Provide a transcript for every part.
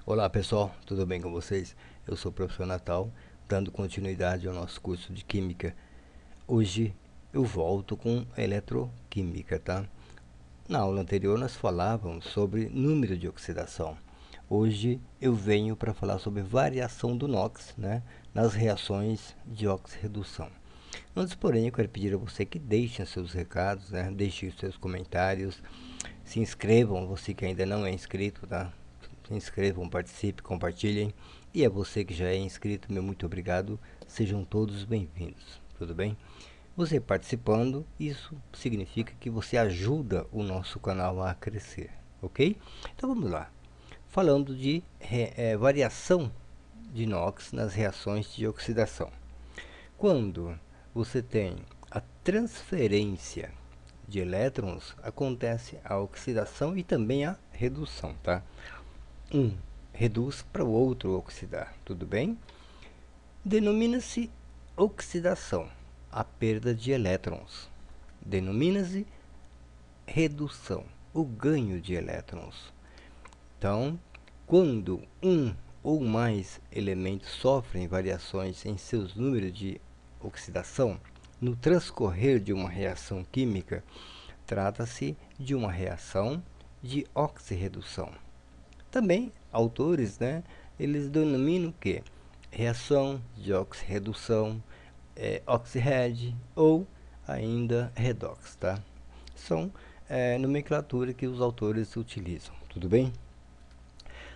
Olá pessoal, tudo bem com vocês? Eu sou o professor Natal, dando continuidade ao nosso curso de Química. Hoje eu volto com Eletroquímica, tá? Na aula anterior nós falávamos sobre número de oxidação. Hoje eu venho para falar sobre variação do NOx, né, nas reações de oxirredução. Antes, porém, eu quero pedir a você que deixe seus recados, né, deixe os seus comentários, se inscrevam, você que ainda não é inscrito, tá? Se inscrevam, participe, compartilhem. E a você que já é inscrito, meu muito obrigado. Sejam todos bem-vindos, tudo bem? Você participando, isso significa que você ajuda o nosso canal a crescer, ok? Então vamos lá. Falando de variação de NOx nas reações de oxidação. Quando você tem a transferência de elétrons, acontece a oxidação e também a redução, tá? Um reduz para o outro oxidar, tudo bem? Denomina-se oxidação a perda de elétrons. Denomina-se redução, o ganho de elétrons. Então, quando um ou mais elementos sofrem variações em seus números de oxidação, no transcorrer de uma reação química, trata-se de uma reação de oxirredução. Também, autores, né, eles denominam o quê? Reação de oxirredução, oxyhed ou ainda redox, tá? São nomenclatura que os autores utilizam, tudo bem?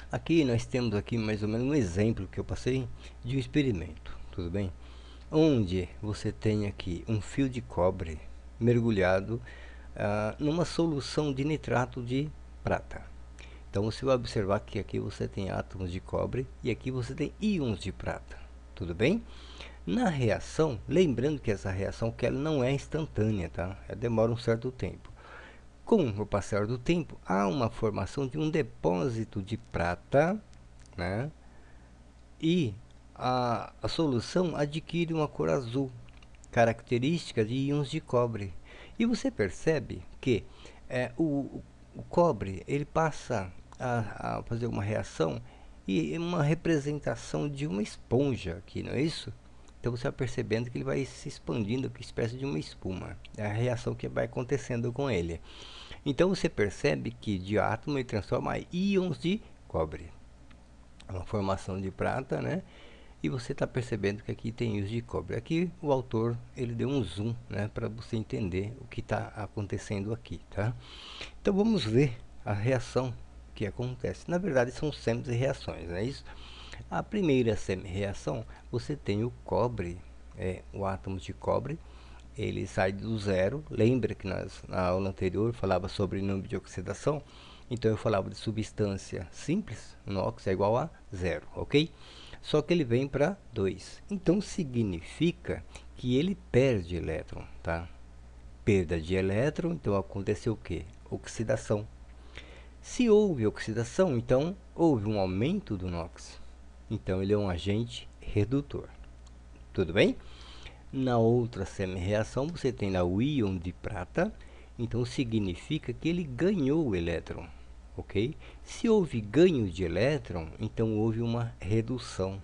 Aqui nós temos aqui mais ou menos um exemplo que eu passei de um experimento, tudo bem? Onde você tem aqui um fio de cobre mergulhado numa solução de nitrato de prata. Então você vai observar que aqui você tem átomos de cobre e aqui você tem íons de prata, tudo bem? Na reação, lembrando que essa reação que ela não é instantânea, tá? Ela demora um certo tempo. Com o passar do tempo, há uma formação de um depósito de prata, né? E a solução adquire uma cor azul, característica de íons de cobre. E você percebe que o cobre ele passa a fazer uma reação e uma representação de uma esponja aqui, não é isso? Então você vai percebendo que ele vai se expandindo, que espécie de uma espuma. É a reação que vai acontecendo com ele. Então você percebe que de átomo ele transforma íons de cobre. É uma formação de prata, né? E você está percebendo que aqui tem íons de cobre. Aqui o autor ele deu um zoom, né, para você entender o que está acontecendo aqui, tá? Então vamos ver a reação que acontece. Na verdade são semi-reações, não é isso? A primeira semi-reação, você tem o cobre, o átomo de cobre, ele sai do zero. Lembra que na aula anterior falava sobre número de oxidação? Então eu falava de substância simples, NOx é igual a zero, ok? Só que ele vem para 2. Então significa que ele perde elétron, tá? Perda de elétron, então aconteceu o que? Oxidação. Se houve oxidação, então houve um aumento do NOx. Então ele é um agente redutor. Tudo bem? Na outra semi-reação você tem lá o íon de prata, então significa que ele ganhou o elétron, ok? Se houve ganho de elétron, então houve uma redução.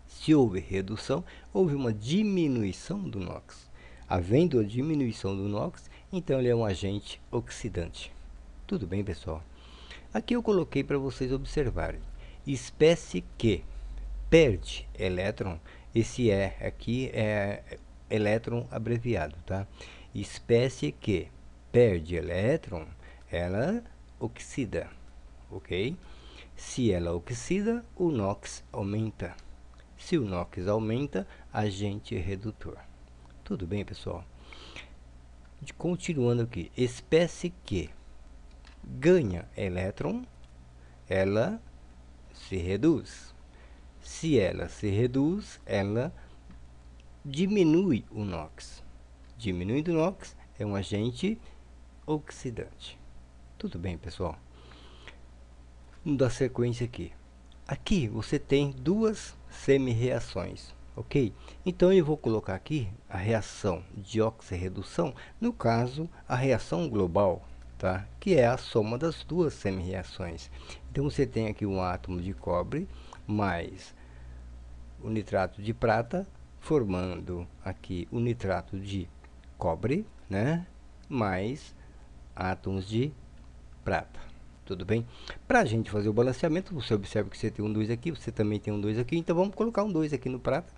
Se houve redução, houve uma diminuição do NOx. Havendo a diminuição do NOx, então ele é um agente oxidante. Tudo bem, pessoal? Aqui eu coloquei para vocês observarem. Espécie que perde elétron, esse aqui é elétron abreviado, tá? Espécie que perde elétron, ela oxida, ok? Se ela oxida, o NOx aumenta. Se o NOx aumenta, agente redutor. Tudo bem, pessoal? Continuando aqui, espécie que ganha elétron, ela se reduz. Se ela se reduz, ela diminui o NOx. Diminuindo o NOx é um agente oxidante. Tudo bem, pessoal? Vamos dar sequência aqui. Aqui você tem duas semi-reações, ok? Então eu vou colocar aqui a reação de oxirredução, no caso, a reação global, tá? Que é a soma das duas semi-reações. Então você tem aqui um átomo de cobre mais o nitrato de prata, formando aqui o nitrato de cobre, né? Mais átomos de prata. Tudo bem? Para a gente fazer o balanceamento, você observa que você tem um 2 aqui, você também tem um 2 aqui, então vamos colocar um 2 aqui no prata,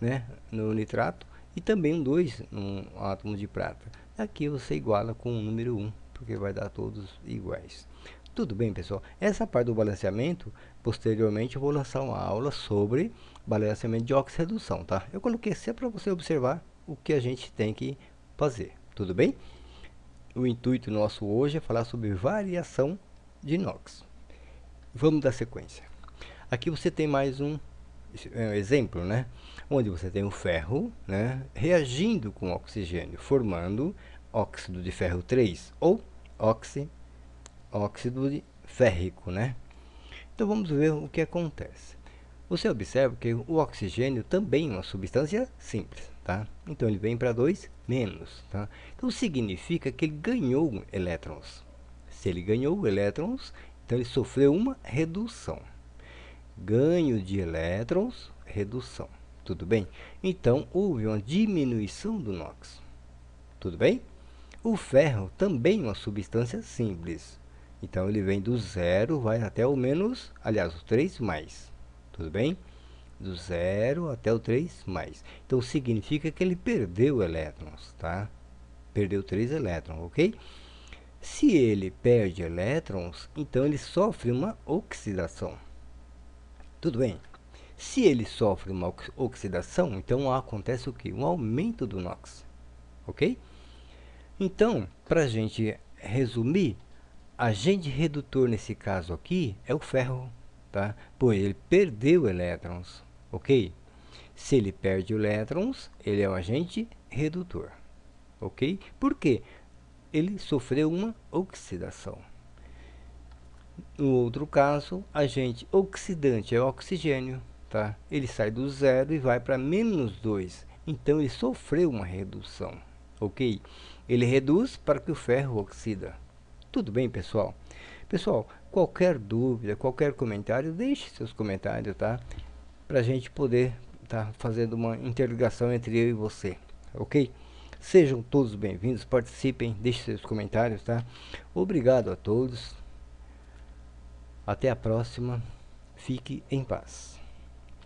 né? No nitrato, e também um 2 no átomo de prata. Aqui você iguala com o número 1, porque vai dar todos iguais. Tudo bem, pessoal? Essa parte do balanceamento, posteriormente eu vou lançar uma aula sobre balanceamento de oxirredução, tá? Eu coloquei sempre para você observar o que a gente tem que fazer. Tudo bem? O intuito nosso hoje é falar sobre variação de inox. Vamos dar sequência. Aqui você tem mais um exemplo, né? Onde você tem o ferro, né, reagindo com oxigênio, formando óxido de ferro 3 ou óxido de férrico, né? Então vamos ver o que acontece. Você observa que o oxigênio também é uma substância simples, tá? Então ele vem para 2 menos, tá? Então significa que ele ganhou elétrons. Se ele ganhou elétrons, então ele sofreu uma redução. Ganho de elétrons, redução. Tudo bem? Então houve uma diminuição do NOx. Tudo bem? O ferro também é uma substância simples. Então ele vem do zero, vai até o menos, aliás, o 3 mais. Tudo bem? Do zero até o 3 mais. Então significa que ele perdeu elétrons, tá? Perdeu 3 elétrons, ok? Se ele perde elétrons, então ele sofre uma oxidação. Tudo bem? Se ele sofre uma oxidação, então acontece o que? Um aumento do NOx, ok? Então, para a gente resumir, agente redutor nesse caso aqui é o ferro, tá? Pois ele perdeu elétrons, ok? Se ele perde elétrons, ele é um agente redutor, ok? Por quê? Ele sofreu uma oxidação. No outro caso, agente oxidante é o oxigênio, tá? Ele sai do zero e vai para menos 2, então ele sofreu uma redução, ok? Ele reduz para que o ferro oxida. Tudo bem, pessoal? Pessoal, qualquer dúvida, qualquer comentário, deixe seus comentários, tá? Para a gente poder estar fazendo uma interligação entre eu e você, ok? Sejam todos bem-vindos, participem, deixe seus comentários, tá? Obrigado a todos. Até a próxima. Fique em paz.